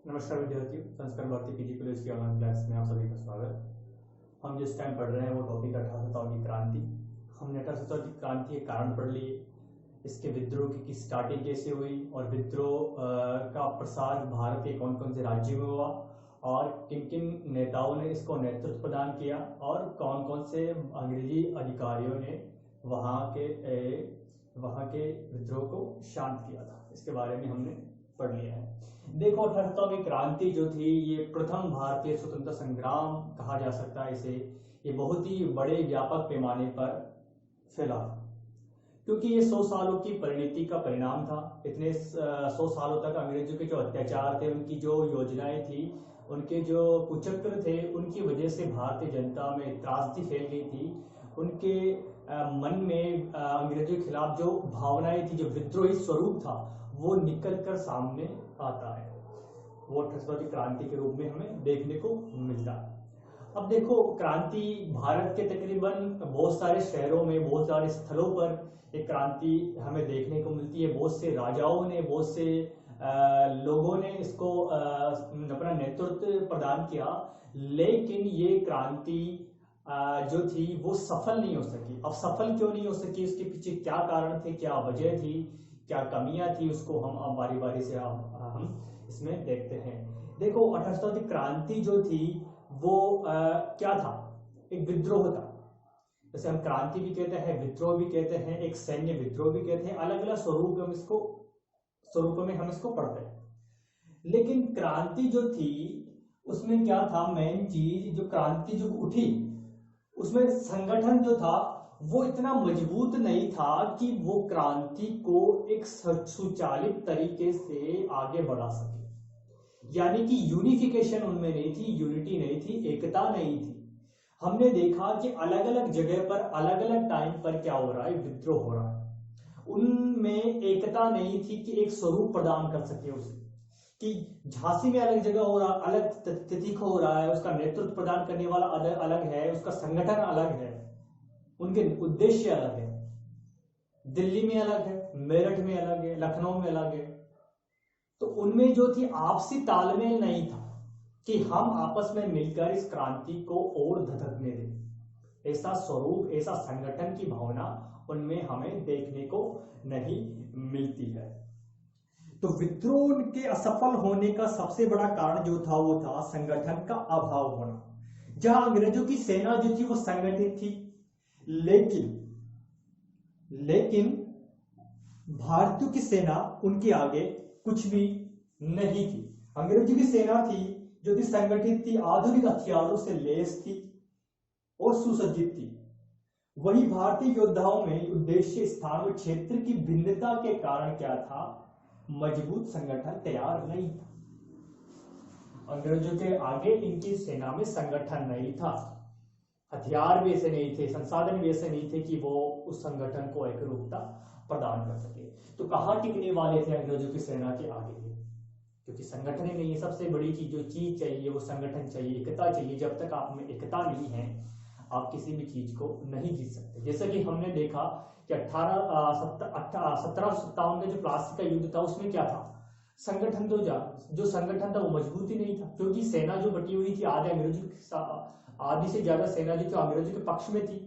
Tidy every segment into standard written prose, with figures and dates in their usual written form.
नमस्कार विद्यार्थियों, संस्करण भारती पीजी कॉलेज की ऑनलाइन क्लास में आप सभी का स्वागत। हम जिस टाइम पढ़ रहे हैं वो टॉपिक 1857 की क्रांति। हमने 1857 की क्रांति के कारण पढ़ लिए, इसके विद्रोह की स्टार्टिंग कैसे हुई और विद्रोह का प्रसार भारत के कौन कौन से राज्यों में हुआ और किन किन नेताओं ने इसको नेतृत्व प्रदान किया और कौन कौन से अंग्रेजी अधिकारियों ने वहाँ के विद्रोह को शांत किया था, इसके बारे में हमने पढ़ लिया है। देखो, 1857 क्रांति जो थी ये प्रथम भारतीय स्वतंत्रता संग्राम कहा जा सकता है इसे। ये बहुत ही बड़े व्यापक पैमाने पर फैला क्योंकि ये 100 सालों की परिणति का परिणाम था। इतने 100 सालों तक अंग्रेजों के जो अत्याचार थे, उनकी जो योजनाएं थी, उनके जो कुचक्र थे, उनकी वजह से भारतीय जनता में त्रासदी फैल गई थी। उनके मन में अंग्रेजों के खिलाफ जो भावनाएं थी, जो विद्रोही स्वरूप था, वो निकल कर सामने आता है। वो 1857 की क्रांति के रूप में हमें देखने को मिलता है। अब देखो, क्रांति भारत के तकरीबन बहुत सारे शहरों में, बहुत सारे स्थलों पर एक क्रांति हमें देखने को मिलती है। बहुत से राजाओं ने, बहुत से लोगों ने इसको अपना नेतृत्व प्रदान किया, लेकिन ये क्रांति जो थी वो सफल नहीं हो सकी। अब सफल क्यों नहीं हो सकी, उसके पीछे क्या कारण थे, क्या वजह थी, क्या कमियां थी, उसको हम अब बारी बारी से हम इसमें देखते हैं। देखो, 1857 क्रांति जो थी वो क्या था? एक विद्रोह था। जैसे हम क्रांति भी कहते हैं, विद्रोह भी कहते हैं, एक सैन्य विद्रोह भी कहते हैं। अलग अलग स्वरूप में हम इसको पढ़ते हैं। लेकिन क्रांति जो थी उसमें क्या था, मेन चीज, जो क्रांति जो उठी उसमें संगठन जो था वो इतना मजबूत नहीं था कि वो क्रांति को एक सुचालित तरीके से आगे बढ़ा सके। यानी कि यूनिफिकेशन उनमें नहीं थी, यूनिटी नहीं थी, एकता नहीं थी। हमने देखा कि अलग अलग जगह पर, अलग अलग टाइम पर क्या हो रहा है, विद्रोह हो रहा है। उनमें एकता नहीं थी कि एक स्वरूप प्रदान कर सके उसे, कि झांसी में अलग जगह हो रहा, अलग तिथि को हो रहा है, उसका नेतृत्व प्रदान करने वाला अलग है, उसका संगठन अलग है, उनके उद्देश्य अलग है। दिल्ली में अलग है, मेरठ में अलग है, लखनऊ में अलग है। तो उनमें जो थी आपसी तालमेल नहीं था कि हम आपस में मिलकर इस क्रांति को और धधकने दें। ऐसा स्वरूप, ऐसा संगठन की भावना उनमें हमें देखने को नहीं मिलती है। तो विद्रोह के असफल होने का सबसे बड़ा कारण जो था वो था संगठन का अभाव होना। जहां अंग्रेजों की सेना जो थी वो संगठित थी, लेकिन भारतीयों की सेना उनके आगे कुछ भी नहीं थी। अंग्रेजों की सेना थी जो थी संगठित थी, आधुनिक हथियारों से लैस थी और सुसज्जित थी। वही भारतीय योद्धाओं में उद्देश्य, स्थान और क्षेत्र की भिन्नता के कारण क्या था, मजबूत संगठन तैयार नहीं था। अंग्रेजों के आगे इनकी सेना में संगठन नहीं था, हथियार भी ऐसे नहीं थे, संसाधन भी ऐसे नहीं थे कि वो उस संगठन को एक रूपता प्रदान कर सके। तो कहां टिकने वाले थे अंग्रेजों की सेना के आगे? क्योंकि संगठन ही नहीं है। सबसे बड़ी चीज जो चीज चाहिए वो संगठन चाहिए, एकता चाहिए। जब तक आप में एकता नहीं है, आप किसी भी चीज को नहीं जीत सकते। जैसे कि हमने देखा कि 1757 का जो प्लासी का युद्ध था उसमें क्या था, संगठन तो जो संगठन था वो मजबूत ही नहीं था, क्योंकि सेना जो बटी हुई थी, आधी से ज्यादा सेना जो थी अंग्रेजों के पक्ष में थी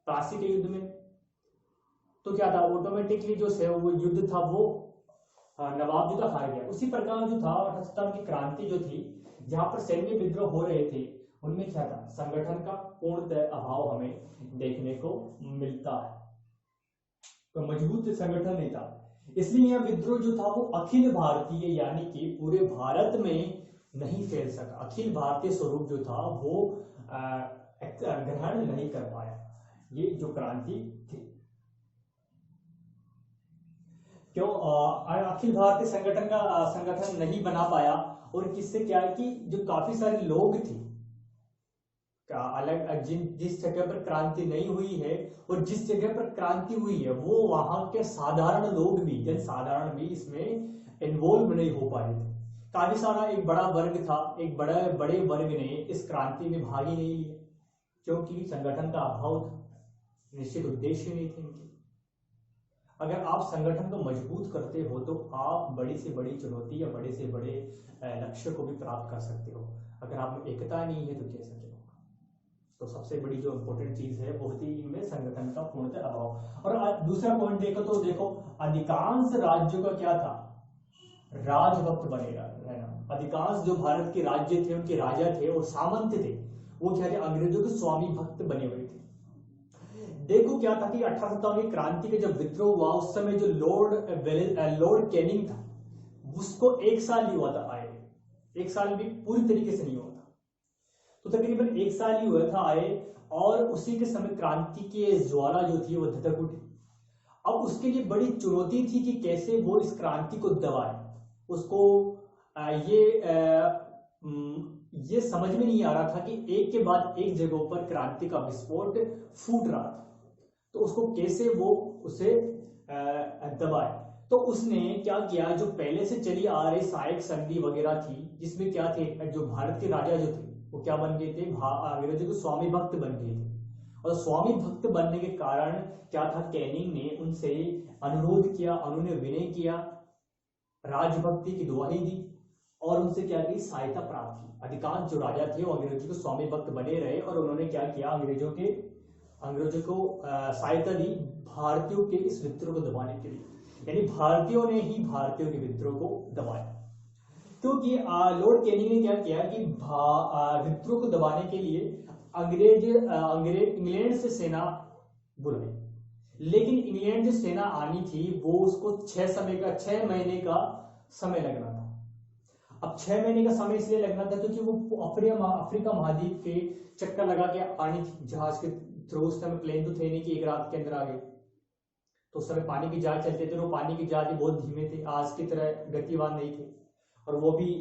प्लासी के युद्ध में। तो क्या था, ऑटोमेटिकली जो वो युद्ध था वो नवाब जो था हार गया। उसी प्रकार जो था 1857 की क्रांति जो थी, जहां पर सैन्य विद्रोह हो रहे थे, उनमें क्या था, संगठन का पूर्णतः अभाव हमें देखने को मिलता है। तो मजबूत संगठन नहीं था, इसलिए यह विद्रोह जो था वो अखिल भारतीय यानी कि पूरे भारत में नहीं फैल सका। अखिल भारतीय स्वरूप जो था वो ग्रहण नहीं कर पाया ये जो क्रांति थी। क्यों अखिल भारतीय संगठन नहीं बना पाया? और किससे क्या है कि जो काफी सारे लोग थे, अलग जिस जगह पर क्रांति नहीं हुई है और जिस जगह पर क्रांति हुई है, वो वहां के साधारण लोग भी, जनसाधारण भी इसमें इन्वॉल्व नहीं हो पाए थे। काफी सारा एक बड़ा वर्ग था, एक बड़े वर्ग ने इस क्रांति में भाग ही नहीं लिया, क्योंकि संगठन का अभाव था, निश्चित उद्देश्य नहीं थे इनके। अगर आप संगठन को मजबूत करते हो तो आप बड़ी से बड़ी चुनौती या बड़े से बड़े लक्ष्य को भी प्राप्त कर सकते हो। अगर आप में एकता नहीं है तो कैसे चलेगा? तो सबसे बड़ी जो इम्पोर्टेंट चीज है वो होती है इनमें संगठन का पूर्णतः अभाव। और दूसरा पॉइंट देखो तो देखो, अधिकांश राज्यों का क्या था? राजभक्त बने रहना। अधिकांश जो भारत के राज्य थे उनके राजा थे और सामंत थे, वो क्या थे? अंग्रेजों के स्वामी भक्त बने हुए थे। देखो क्या था कि 1857 की क्रांति के जब विद्रोह हुआ उस समय जो लॉर्ड कैनिंग था, उसको 1 साल ही हुआ था आए, 1 साल भी पूरी तरीके से नहीं हुआ था, तो तकरीबन 1 साल ही हुआ था आए, और उसी के समय क्रांति की ज्वाला जो थी वो धधक उठी। अब उसके लिए बड़ी चुनौती थी कि कैसे वो इस क्रांति को दबाए। उसको ये समझ में नहीं आ रहा था कि एक के बाद एक जगहों पर क्रांति का विस्फोट फूट रहा था, तो उसको कैसे वो उसे दबाए। तो उसने क्या किया, जो पहले से चली आ रही सहायक संधि वगैरह थी, जिसमें क्या थे, जो भारत के राजा जो थे वो क्या बन गए थे? अंग्रेजों के स्वामी भक्त बन गए थे। और स्वामी भक्त बनने के कारण क्या था, कैनिंग ने उनसे अनुरोध किया, उन्होंने विनय किया, राजभक्ति की दुहाई दी और उनसे क्या की? सहायता प्राप्त की। अधिकांश जो राजा थे वो अंग्रेजों के स्वामी भक्त बने रहे और उन्होंने क्या किया, अंग्रेजों को सहायता दी भारतीयों के इस विद्रोह को दबाने के लिए। यानी भारतीयों ने ही भारतीयों के विद्रोह को दबाया। क्योंकि लॉर्ड कैनिंग ने क्या किया कि विद्रोह को दबाने के लिए इंग्लैंड से सेना बुलाई, लेकिन इंग्लैंड जो सेना आनी थी वो उसको 6 महीने का समय लगना था। अब 6 महीने का समय इसलिए लगना था क्योंकि वो अफ्रीका महाद्वीप के चक्कर लगा के आनी थी जहाज के थ्रू। उस समय प्लेन तो थे नहीं कि एक रात के अंदर आ गए, तो उस समय पानी की जहाज चलते थे, वो पानी की जहाज बहुत धीमे थे, आज की तरह गतिवान नहीं थे, और वो भी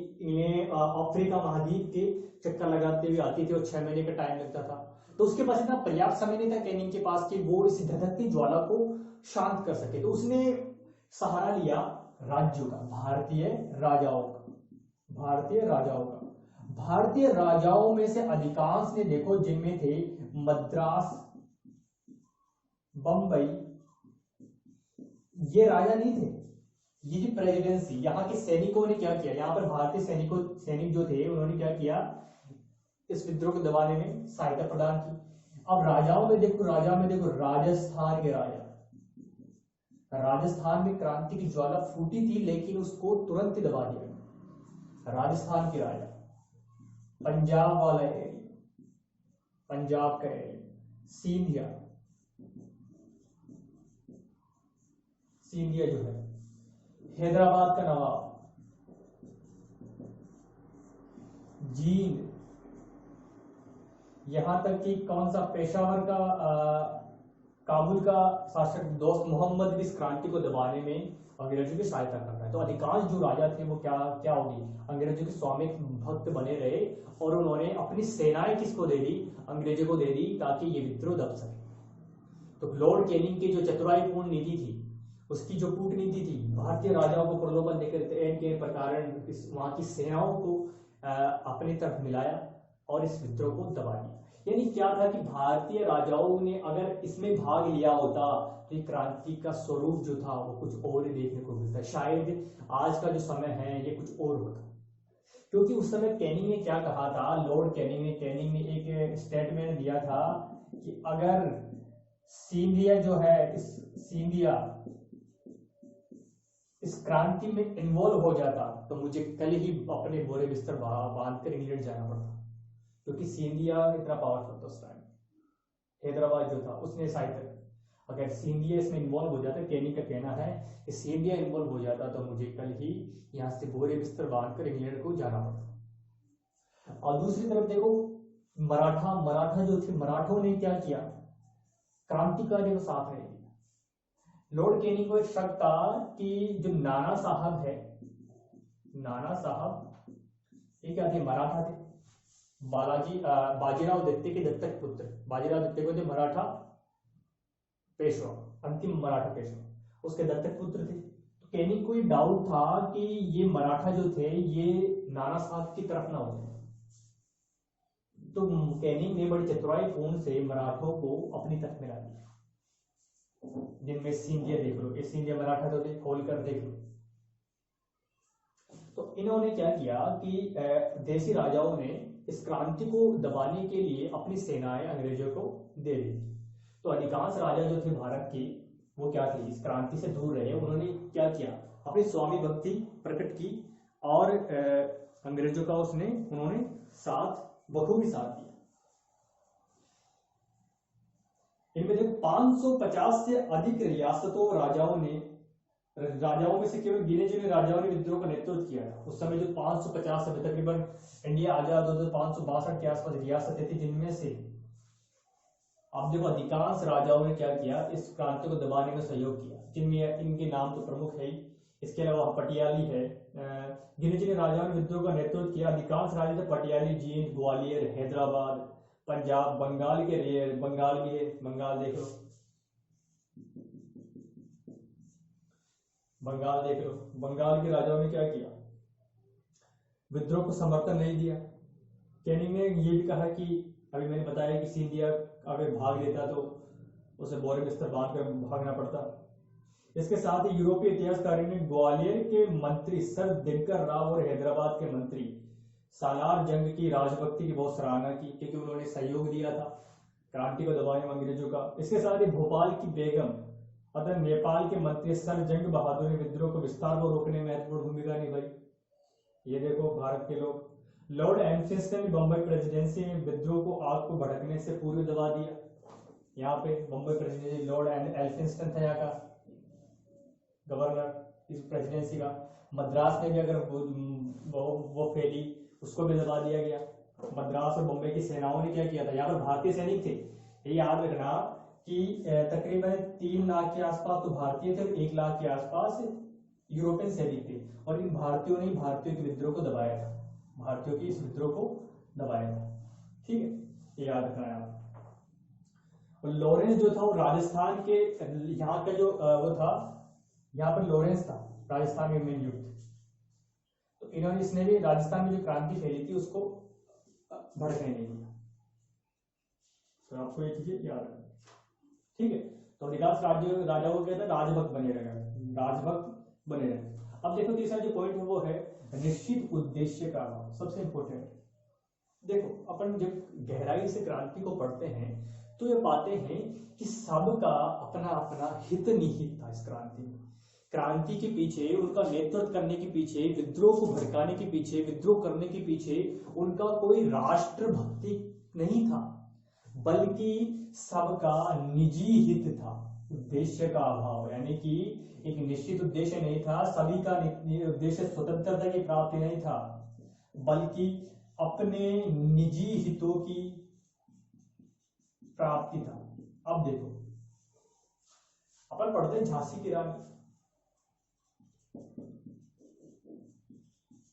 अफ्रीका महाद्वीप के चक्कर लगाते हुए आती थी और 6 महीने का टाइम लगता था। तो उसके पास इतना पर्याप्त समय नहीं था कैनिंग के पास कि वो इस धधकती ज्वाला को शांत कर सके। तो उसने सहारा लिया राज्यों का, भारतीय राजाओं का। भारतीय राजाओं में से अधिकांश ने देखो, जिनमें थे मद्रास, बंबई, ये राजा नहीं थे, ये जो प्रेसिडेंसी, यहाँ के सैनिकों ने क्या किया, यहाँ पर भारतीय सैनिक जो थे उन्होंने क्या किया, इस विद्रोह को दबाने में सहायता प्रदान की। अब राजाओं में देखो, राजस्थान के राजस्थान में क्रांति की ज्वाला फूटी थी लेकिन उसको तुरंत ही दबा दिया। राजस्थान के राजा, पंजाब वाला एरिया, पंजाब का एरिया, सिंधिया जो है, हैदराबाद का नवाब, जींद, यहां तक कि कौन सा, पेशावर का काबुल का शासक दोस्त मोहम्मद भी इस क्रांति को दबाने में अंग्रेजों की सहायता कर रहा है। तो अधिकांश जो राजा थे वो क्या होगी, अंग्रेजों के स्वामी भक्त बने रहे और उन्होंने अपनी सेनाएं किसको दे दी, अंग्रेजों को दे दी, ताकि ये विद्रोह दब सके। तो लॉर्ड कैनिंग की जो चतुराईपूर्ण नीति थी, उसकी जो कूटनीति थी, भारतीय राजाओं को प्रलोभन देकर के प्रकार वहां की सेनाओं को अपनी तरफ मिलाया और इस विद्रोह को दबा दिया। यानी क्या था कि भारतीय राजाओं ने अगर इसमें भाग लिया होता तो क्रांति का स्वरूप जो था वो कुछ और ही देखने को मिलता, शायद आज का जो समय है ये कुछ और होता। क्योंकि उस समय कैनिंग ने क्या कहा था, लॉर्ड कैनिंग ने एक स्टेटमेंट दिया था कि अगर सिंधिया जो है, सिंधिया इस क्रांति में इन्वॉल्व हो जाता तो मुझे कल ही अपने बोरे बिस्तर बांधकर इंग्लैंड जाना पड़ता, क्योंकि सिंधिया इतना पावरफुल था उस टाइम। हैदराबाद जो था उसने सहायता, अगर सिंधिया इसमें इन्वॉल्व हो जाता, कैनिंग का कहना है कि सिंधिया इन्वॉल्व हो जाता तो मुझे कल ही यहाँ से बोरे बिस्तर बांधकर इंग्लैंड को जाना पड़ता। और दूसरी तरफ देखो, मराठा जो थे, मराठों ने क्या किया, क्रांतिकारियों को साथ नहीं दिया। लॉर्ड कैनिंग को एक शक था कि जो नाना साहब ये क्या थे, मराठा थे, बाजीराव दत्ते के दत्तक पुत्र, बाजीराव दत्ते को थे मराठा पेशवा, अंतिम मराठा पेशवा, उसके दत्तक पुत्र थे। तो कैनिंग को ये डाउट था कि ये मराठा जो थे ये नाना साहब की तरफ ना हो जाए। तो कैनिंग ने बड़ी चतुराई पूर्ण से मराठों को अपनी तरफ मिला दिया। जिनमें सिंधिया देख लो, ये सिंधिया मराठा तो थे, होलकर देख लो। तो इन्होंने क्या किया कि देशी राजाओं ने इस क्रांति को दबाने के लिए अपनी सेनाएं अंग्रेजों को दे दी। तो अधिकांश राजा जो थे भारत के, वो क्या थे, इस क्रांति से दूर रहे। उन्होंने क्या किया, अपनी स्वामी भक्ति प्रकट की और अंग्रेजों का उन्होंने साथ बखूबी साथ दिया। इनमें देखो 550 से अधिक रियासतों राजाओं में से केवल गिने चुने राजाओं ने विद्रोह का नेतृत्व किया था। उस समय जो 550 से तकरीबन इंडिया आजाद हो तो 562 के आसपास रियासतें थी, जिनमें से अब देखो अधिकांश राजाओं ने क्या किया, इस क्रांति को दबाने में सहयोग किया, जिनमें इनके नाम तो प्रमुख है ही। इसके अलावा पटियाली है, गिने चुने राजाओं ने विद्रोह का नेतृत्व किया। अधिकांश राजा थे पटियाली, जींद, ग्वालियर, हैदराबाद, पंजाब, बंगाल के लिए, बंगाल भी है, बंगाल देख लो, बंगाल देख लो। बंगाल के राजाओं ने क्या किया, विद्रोह को समर्थन नहीं दिया। कैनिंग ने ये भी कहा कि अभी मैंने बताया कि सिंधिया अगर भाग लेता तो उसे बोरे बिस्तर बांध कर भागना पड़ता। इसके साथ ही यूरोपीय इतिहासकारों ने ग्वालियर के मंत्री सर दिनकर राव और हैदराबाद के मंत्री सालार जंग की राजभक्ति की बहुत सराहना की, क्योंकि उन्होंने सहयोग दिया था क्रांति को दबाने में अंग्रेजों का। इसके साथ ही भोपाल की बेगम अतः नेपाल के मंत्री सर जंग बहादुर ने विद्रोह को विस्तार को रोकने में महत्वपूर्ण भूमिका निभाई। ये देखो भारत के लोग। लॉर्ड एल्फिंस्टन ने बम्बई प्रेसिडेंसी में विद्रोह को आग को भड़कने से पूर्व दबा दिया। यहाँ पे बम्बई प्रेसिडेंसी लॉर्ड एल्फिंस्टन था यहाँ का गवर्नर इस प्रेसिडेंसी का। मद्रास में भी अगर वो फैली, उसको भी दबा दिया गया। मद्रास और बम्बई की सेनाओं ने क्या किया था, यहाँ पर भारतीय सैनिक थे, ये याद रखना कि तकरीबन 3 लाख के आसपास तो भारतीय थे, 1 लाख के आसपास यूरोपियन सैनिक थे। और इन भारतीयों ने भारतीयों के विद्रोह को दबाया था, भारतीयों की इस विद्रोह को दबाया था। ठीक है, ये याद रखना है आप। और लॉरेंस जो था वो राजस्थान के, यहाँ का जो वो था, यहाँ पर लॉरेंस था राजस्थान में मेन युद्ध। तो इसने भी राजस्थान में जो क्रांति फैली थी उसको भड़कने नहीं दिया। तो आपको ये चीजें याद रखना, ठीक है। तो अधिकांश राजाओं को कहते हैं राजभक्त बने रहे, राजभक्त बने रहे। अब देखो तीसरा जो पॉइंट है वो है निश्चित उद्देश्य का अभाव, सबसे इंपॉर्टेंट। देखो अपन जब गहराई से क्रांति को पढ़ते हैं तो ये पाते हैं कि सबका अपना अपना हित निहित था इस क्रांति में। क्रांति के पीछे, उनका नेतृत्व करने के पीछे, विद्रोह को भड़काने के पीछे, विद्रोह करने के पीछे उनका कोई राष्ट्र भक्ति नहीं था, बल्कि सबका निजी हित था। उद्देश्य का अभाव यानी कि एक निश्चित उद्देश्य नहीं था, सभी का उद्देश्य स्वतंत्रता की प्राप्ति नहीं था, बल्कि अपने निजी हितों की प्राप्ति था। अब देखो अपन पढ़ते हैं झांसी की रानी,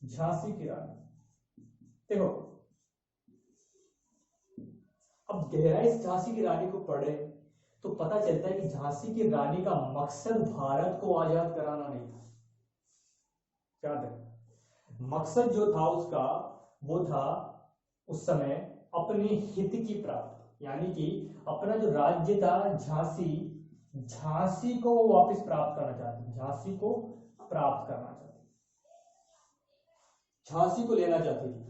झांसी की रानी। देखो अब गहराई से झांसी की रानी को पढ़े तो पता चलता है कि झांसी की रानी का मकसद भारत को आजाद कराना नहीं था। क्या था मकसद जो था उसका, वो था उस समय अपने हित की प्राप्ति, यानी कि अपना जो राज्य था झांसी, झांसी को वापस प्राप्त करना चाहती, झांसी को प्राप्त करना चाहती, झांसी को लेना चाहती थी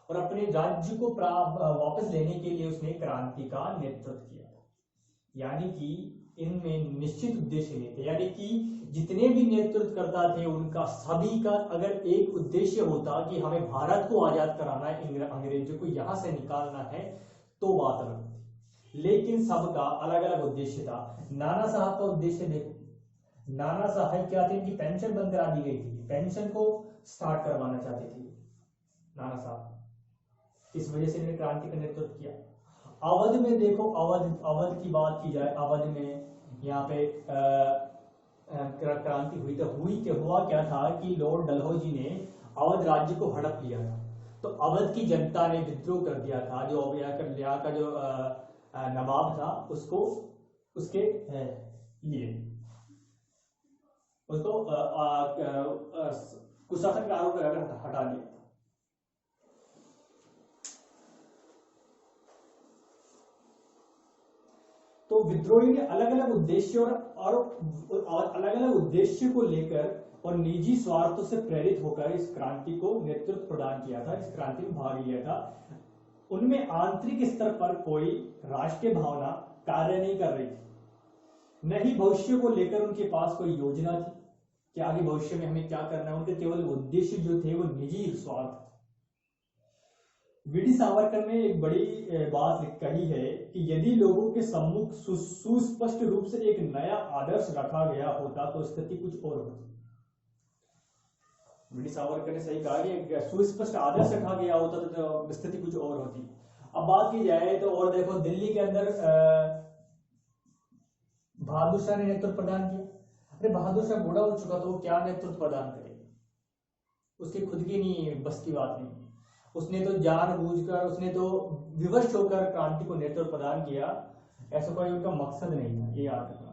और अपने राज्य को वापस लेने के लिए उसने क्रांति का नेतृत्व किया था। यानी कि इनमें निश्चित उद्देश्य नहीं थे, यानी कि जितने भी नेतृत्व करता थे उनका सभी का अगर एक उद्देश्य होता कि हमें भारत को आजाद कराना है, अंग्रेजों को यहां से निकालना है, तो बात अलग थी। लेकिन सबका अलग अलग उद्देश्य था। नाना साहब का उद्देश्य देखो, नाना साहब क्या थे, इनकी पेंशन बंद करा दी गई थी, पेंशन को स्टार्ट करवाना चाहते थे नाना साहब, इस वजह से इन्होंने क्रांति का नेतृत्व किया। अवध में देखो, अवध की बात की जाए, अवध में यहाँ पे क्रांति हुई, तो हुआ क्या था कि लॉर्ड डलहौजी ने अवध राज्य को हड़प लिया था। तो अवध की जनता ने विद्रोह कर दिया था, जो यहाँ का जो नवाब था उसको, उसके लिए उसको कुशासन का आरोप लगाकर हटा दिया था। तो तो विद्रोही ने अलग अलग उद्देश्य और अलग अलग उद्देश्य को लेकर और निजी स्वार्थों से प्रेरित होकर इस क्रांति को नेतृत्व प्रदान किया था, इस क्रांति में भाग लिया था। उनमें आंतरिक स्तर पर कोई राष्ट्रीय भावना कार्य नहीं कर रही थी, न ही भविष्य को लेकर उनके पास कोई योजना थी कि आगे भविष्य में हमें क्या करना है। उनके केवल उद्देश्य जो थे वो निजी स्वार्थ। वीडी सावरकर ने एक बड़ी बात कही है कि यदि लोगों के सम्मुख सुस्पष्ट रूप से एक नया आदर्श रखा गया होता तो स्थिति कुछ और होती। वीडी सावरकर ने सही कहा कि सुस्पष्ट आदर्श रखा गया होता तो स्थिति कुछ और होती। अब बात की जाए तो और देखो, दिल्ली के अंदर बहादुर शाह ने नेतृत्व प्रदान किया। अरे बहादुर शाह बूढ़ा हो चुका तो वो क्या नेतृत्व प्रदान करेगा, उसकी खुद की नहीं बस की बात नहीं। उसने तो जानबूझकर, उसने तो विवश होकर क्रांति को नेतृत्व प्रदान किया, ऐसा कोई उनका मकसद नहीं था, ये याद रखना।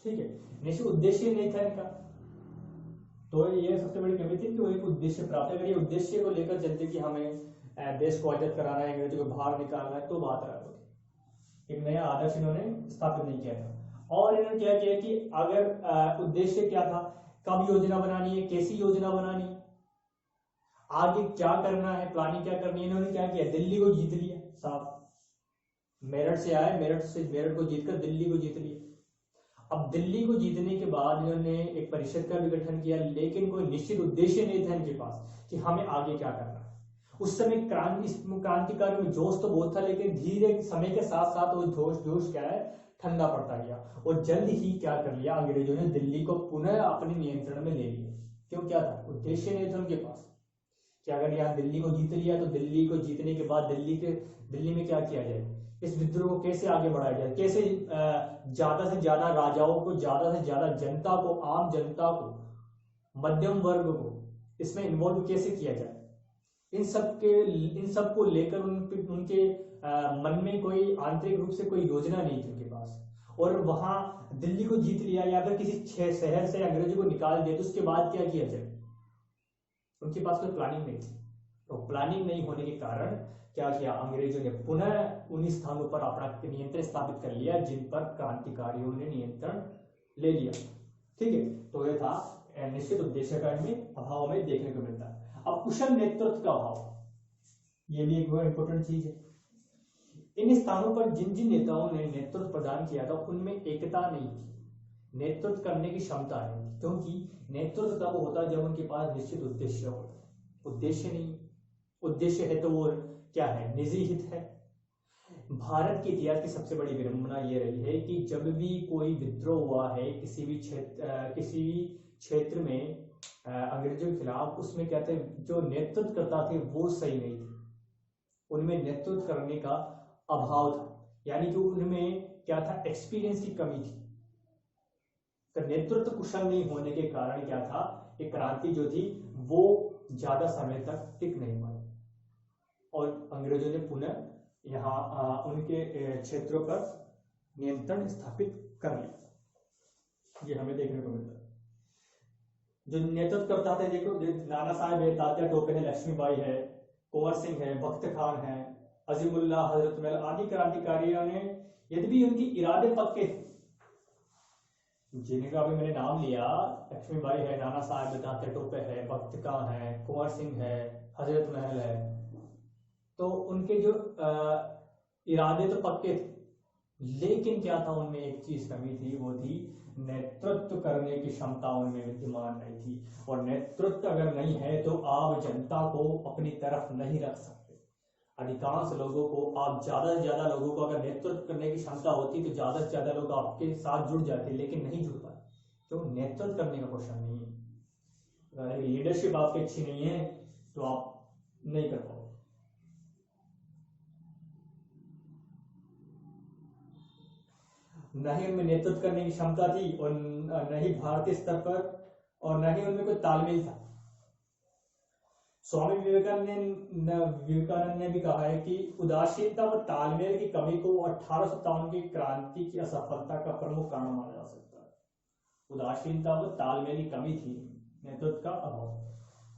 ठीक है, निश्चित उद्देश्य नहीं था इनका, तो ये सबसे बड़ी कमी थी कि वो एक उद्देश्य प्राप्त, अगर ये उद्देश्य को लेकर चलते कि हमें देश को आजाद कराना है, अंग्रेजों को बाहर निकालना है, तो बात अलग होती। एक नया आदर्श इन्होंने स्थापित नहीं किया था। और इन्होंने क्या किया कि अगर उद्देश्य क्या था, कब योजना बनानी है, कैसी योजना बनानी है, आगे क्या करना है, प्लानिंग क्या करनी है, इन्होंने क्या किया, दिल्ली को जीत लिया साहब। मेरठ से आए, मेरठ को जीतकर दिल्ली को जीत लिया। अब दिल्ली को जीतने के बाद इन्होंने एक परिषद का भी गठन किया, लेकिन कोई निश्चित उद्देश्य नहीं था इनके पास कि हमें आगे क्या करना है। उस समय क्रांतिकारियों में जोश तो बहुत था, लेकिन धीरे समय के साथ साथ वो जोश क्या है, ठंडा पड़ता गया। और जल्द ही क्या कर लिया, अंग्रेजों ने दिल्ली को पुनः अपने नियंत्रण में ले लिया। क्यों, क्या था, उद्देश्य नहीं था उनके पास कि अगर यहाँ दिल्ली को जीत लिया तो दिल्ली को जीतने के बाद दिल्ली में क्या किया जाए, इस विद्रोह को कैसे आगे बढ़ाया जाए, कैसे ज्यादा से ज्यादा राजाओं को, ज्यादा से ज्यादा जनता को, आम जनता को, मध्यम वर्ग को इसमें इन्वॉल्व कैसे किया जाए। इन सब को लेकर उनके मन में कोई आंतरिक रूप से कोई योजना नहीं थी उनके पास। और वहां दिल्ली को जीत लिया या फिर किसी शहर से अंग्रेजों को निकाल दिया तो उसके बाद क्या किया जाए, उनके पास कोई प्लानिंग नहीं थी। तो प्लानिंग नहीं होने के कारण क्या किया, अंग्रेजों ने पुनः उन स्थानों पर अपना नियंत्रण स्थापित कर लिया जिन पर क्रांतिकारियों ने नियंत्रण ले लिया। ठीक है, तो यह था निश्चित उद्देश्य का इनमें अभाव में देखने को मिलता है। अब कुशल नेतृत्व का अभाव, यह भी एक बहुत इंपॉर्टेंट चीज है। इन स्थानों पर जिन जिन नेताओं ने नेतृत्व प्रदान किया था उनमें एकता नहीं थी, नेतृत्व करने की क्षमता नहीं थी, क्योंकि नेतृत्व तब होता है जब उनके पास निश्चित उद्देश्य हो। उद्देश्य नहीं, उद्देश्य है तो वो क्या है, निजी हित है। भारत के इतिहास की सबसे बड़ी विडंबना ये रही है कि जब भी कोई विद्रोह हुआ है किसी भी क्षेत्र में अंग्रेजों के खिलाफ, उसमें क्या थे, जो नेतृत्व करता थे वो सही नहीं थे, उनमें नेतृत्व करने का अभाव था, यानी कि उनमें क्या था, एक्सपीरियंस की कमी थी। तो नेतृत्व कुशल नहीं होने के कारण क्या था, एक क्रांति जो थी वो ज्यादा समय तक टिक नहीं पाई और अंग्रेजों ने पुनः यहाँ उनके क्षेत्रों पर नियंत्रण स्थापित कर लिया। ये हमें देखने को मिलता है। जो नेतृत्व करता था, देखो नाना साहब है, तात्या टोपे है, लक्ष्मीबाई है, कुंवर सिंह है, बख्त खान है, अजीमुल्लाह, हजरत महल आदि क्रांतिकारियों ने, यद्यपि उनके इरादे पक्के थे, जिनका भी मैंने नाम लिया, लक्ष्मीबाई है, नाना साहब है, तात्या टोपे है, बख्त खान है, कुंवर सिंह है, हजरत महल है, तो उनके जो इरादे तो पक्के थे, लेकिन क्या था, उनमें एक चीज कमी थी, वो थी नेतृत्व करने की क्षमता उनमें विद्यमान नहीं थी। और नेतृत्व अगर नहीं है तो आप जनता को अपनी तरफ नहीं रख सकते। अधिकांश लोगों को, आप ज्यादा से ज्यादा लोगों को अगर नेतृत्व करने की क्षमता होती तो ज्यादा से ज्यादा लोग आपके साथ जुड़ जाते, लेकिन नहीं जुड़ पाए। तो नेतृत्व करने का क्वेश्चन नहीं है, अगर लीडरशिप आपकी अच्छी नहीं है तो आप नहीं कर पाओगे। न ही उनमें नेतृत्व करने की क्षमता थी और न ही भारतीय स्तर पर, और न ही उनमें कोई तालमेल था। स्वामी विवेकानंद ने भी कहा है कि उदासीनता व तालमेल की कमी को 1857 की क्रांति की असफलता का प्रमुख कारण माना जा सकता है। उदासीनता व तालमेल की कमी थी, नेतृत्व का अभाव।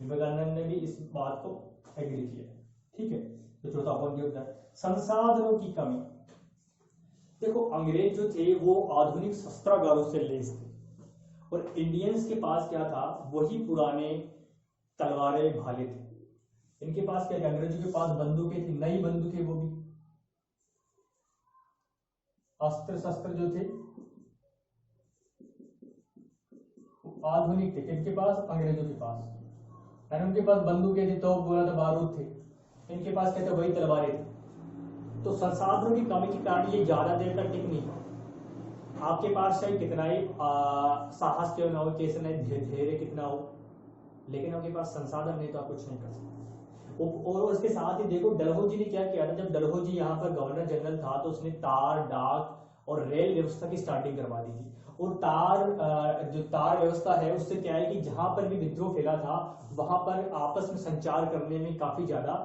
विवेकानंद ने भी इस बात को एग्री किया। ठीक है, तो चौथा पॉइंट ये होता है संसाधनों की कमी। देखो अंग्रेज जो थे वो आधुनिक शस्त्रागारों से लैस थे, और इंडियंस के पास क्या था, वही पुराने तलवारें भाले थे। इनके पास क्या था, अंग्रेजों के पास बंदूकें थी, नई बंदूकें, वो भी अस्त्र शस्त्र जो थे आधुनिक थे। किनके पास, अंग्रेजों के पास। यानी उनके पास बंदूकें थी, तो बोला था बारूद थे, इनके पास क्या थे, वही तलवारें थी। तो संसाधनों की कमी के कारण ये ज्यादा देर तक टिक नहीं पाए। आपके पास चाहे कितना ही साहस क्यों ना हो, कैसे नहीं धैर्य कितना हो, लेकिन आपके पास संसाधन नहीं तो आप कुछ नहीं कर सकते। और उसके साथ ही देखो डलहौजी ने क्या किया था, जब डलहौजी यहाँ पर गवर्नर जनरल था तो उसने तार, डाक और रेल व्यवस्था की स्टार्टिंग करवा दी थी। और जो तार व्यवस्था है उससे क्या है कि जहां पर भी विद्रोह फैला था वहां पर आपस में संचार करने में काफी ज्यादा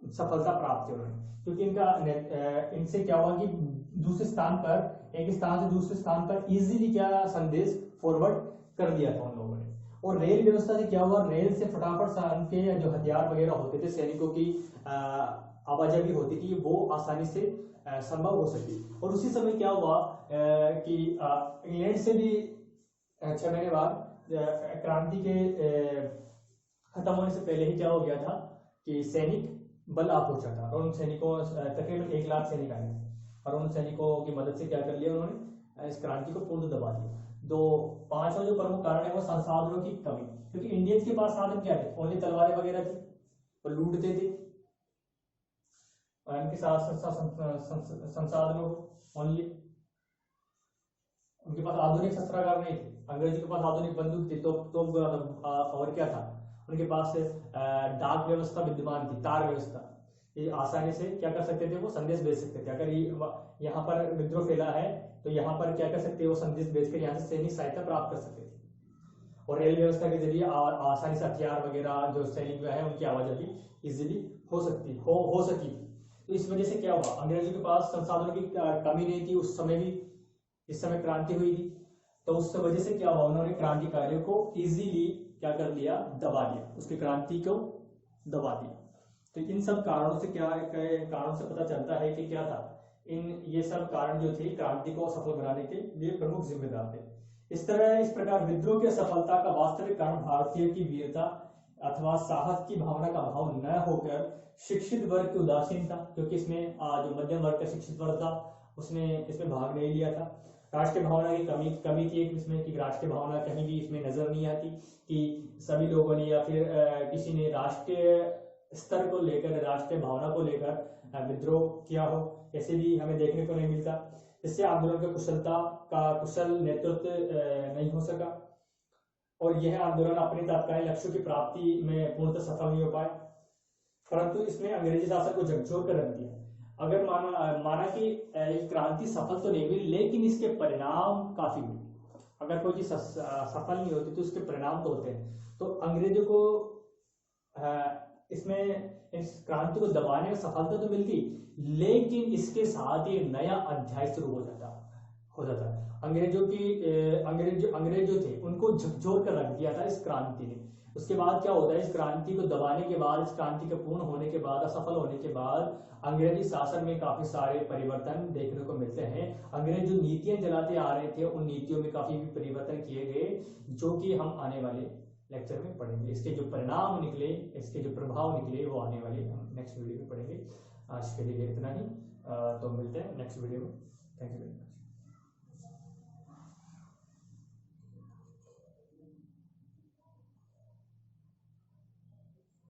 सफलता प्राप्त हुई उन्होंने, क्योंकि इनसे क्या हुआ कि दूसरे स्थान पर, एक स्थान से दूसरे स्थान पर इजीली क्या संदेश फॉरवर्ड कर दिया था उन लोगों ने। और रेल व्यवस्था से क्या हुआ, रेल से फटाफट उनके जो हथियार वगैरह होते थे, सैनिकों की आवाजाही होती थी, वो आसानी से संभव हो सकी। और उसी समय क्या हुआ कि इंग्लैंड से भी 6 महीने बाद क्रांति के खत्म होने से पहले ही क्या हो गया था कि सैनिक बल आ पहुंचा था, और उन सैनिकों तकरीबन 1 लाख सैनिक आए थे, और उन सैनिकों की मदद से क्या कर लिया उन्होंने, इस क्रांति को पूर्ण दबा दिया। तो 5वां जो प्रमुख कारण है वो संसाधनों की कमी, क्योंकि इंडियंस के पास साधन क्या थे, ओनली तलवारें वगैरह थी, वो लूटते थे, और इनके साथ संसाधनों ओनली, उनके पास आधुनिक शस्त्रागार नहीं थे, अंग्रेजों के पास आधुनिक बंदूक थी, तो और क्या था, उनके पास डाक व्यवस्था विद्यमान थी, तार व्यवस्था, ये आसानी से क्या कर सकते थे, वो संदेश भेज सकते थे। अगर यहाँ पर विद्रोह फैला है तो यहाँ पर क्या कर सकते, वो संदेश भेजकर यहाँ से सैनिक सहायता प्राप्त कर सकते थे। और रेल व्यवस्था के जरिए आसानी से हथियार वगैरह जो सैनिक है उनकी आवाजाही इजीली हो सकी थी। तो इस वजह से क्या हुआ, अंग्रेजों के पास संसाधनों की कमी नहीं थी उस समय भी, इस समय क्रांति हुई थी, तो उस वजह से क्या हुआ, उन्होंने क्रांतिकारियों को इजीली क्या कर दिया, दबा दिया, उसकी क्रांति को दबा दिया। तो इन सब कारणों से कारणों से पता चलता है कि क्या था, ये सब कारण जो थे क्रांति को सफल बनाने के लिए प्रमुख जिम्मेदार थे। इस प्रकार विद्रोह की सफलता का वास्तविक कारण भारतीय की वीरता अथवा साहस की भावना का अभाव न होकर शिक्षित वर्ग की उदासीनता, क्योंकि इसमें जो मध्यम वर्ग का शिक्षित वर्ग था उसने इसमें भाग नहीं लिया था। राष्ट्रीय भावना की कमी थी एक इसमें, कि राष्ट्रीय भावना कहीं भी इसमें नजर नहीं आती कि सभी लोगों ने या फिर किसी ने राष्ट्रीय स्तर को लेकर, राष्ट्रीय भावना को लेकर विद्रोह किया हो, ऐसे भी हमें देखने को नहीं मिलता। इससे आंदोलन का कुशल नेतृत्व नहीं हो सका, और यह आंदोलन अपने तात्कालिक लक्ष्यों की प्राप्ति में पूर्णतः सफल नहीं हो पाए, परंतु इसने अंग्रेजी शासन को झकझोर कर रख दिया। अगर माना कि क्रांति सफल तो नहीं हुई, लेकिन इसके परिणाम काफी हुए। अगर कोई चीज सफल नहीं होती तो उसके परिणाम तो होते हैं। तो अंग्रेजों को इसमें इस क्रांति को दबाने में सफलता तो मिलती, लेकिन इसके साथ ही नया अध्याय शुरू हो जाता अंग्रेज जो थे उनको झकझोर कर रख दिया था इस क्रांति ने। उसके बाद क्या होता है, इस क्रांति को दबाने के बाद, इस क्रांति के पूर्ण होने के बाद, असफल होने के बाद अंग्रेजी शासन में काफी सारे परिवर्तन देखने को मिलते हैं। अंग्रेज जो नीतियां चलाते आ रहे थे उन नीतियों में काफी परिवर्तन किए गए, जो कि हम आने वाले लेक्चर में पढ़ेंगे। इसके जो परिणाम निकले, इसके जो प्रभाव निकले, वो आने वाले हम नेक्स्ट वीडियो में पढ़ेंगे। आज के लिए इतना ही, तो मिलते हैं नेक्स्ट वीडियो में। Thank you very much.